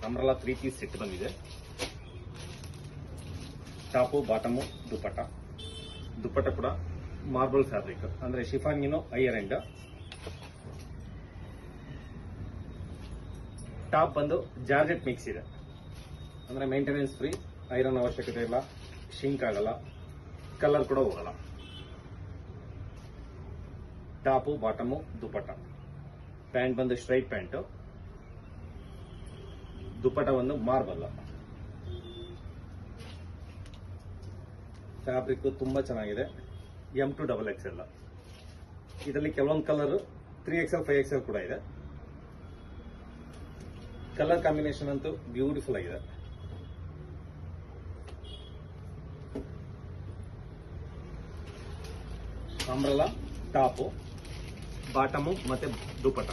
Umbrella 3 piece set ಬಂದಿದೆ. Top bottom ದುಪ್ಪಟ್ಟ ಕೂಡ marble fabric ಅಂದ್ರೆ ಶಿಫಾನ್ಗಿನೋ ಹೈಯರ್ ಎಂಡ್. ಟಾಪ್ ಬಂದು ಜಾರ್ಜೆಟ್ ಮಿಕ್ಸ್ ಇದೆ ಅಂದ್ರೆ ಮೇಂಟೆನೆನ್ಸ್ ಫ್ರೀ, ಐರನ್ ಅವಶ್ಯಕತೆ ಇಲ್ಲ, ಶಿಂಕ್ ಆಗಲ್ಲ, ಕಲರ್ ಕೂಡ ಹೋಗಲ್ಲ. ಟಾಪು ಬಾಟಮು ದುಪ್ಪಟ್ಟ. ಪ್ಯಾಂಟ್ ಬಂದು ಸ್ಟ್ರೈಟ್ ಪ್ಯಾಂಟು, ದುಪ್ಪಟ್ಟ ಒಂದು ಮಾರ್ಬಲ್. ಫ್ಯಾಬ್ರಿಕ್ ತುಂಬಾ ಚೆನ್ನಾಗಿದೆ. M2 XXL. ಇದರಲ್ಲಿ ಕೆಲವೊಂದು ಕಲರ್ 3XL 5XL ಕೂಡ ಇದೆ. ಕಲರ್ ಕಾಂಬಿನೇಷನ್ ಅಂತೂ ಬ್ಯೂಟಿಫುಲ್ ಆಗಿದೆ. ಅಂಬ್ರೆಲಾ ಟಾಪು ಬಾಟಮು ಮತ್ತೆ ದುಪ್ಪಟ್ಟ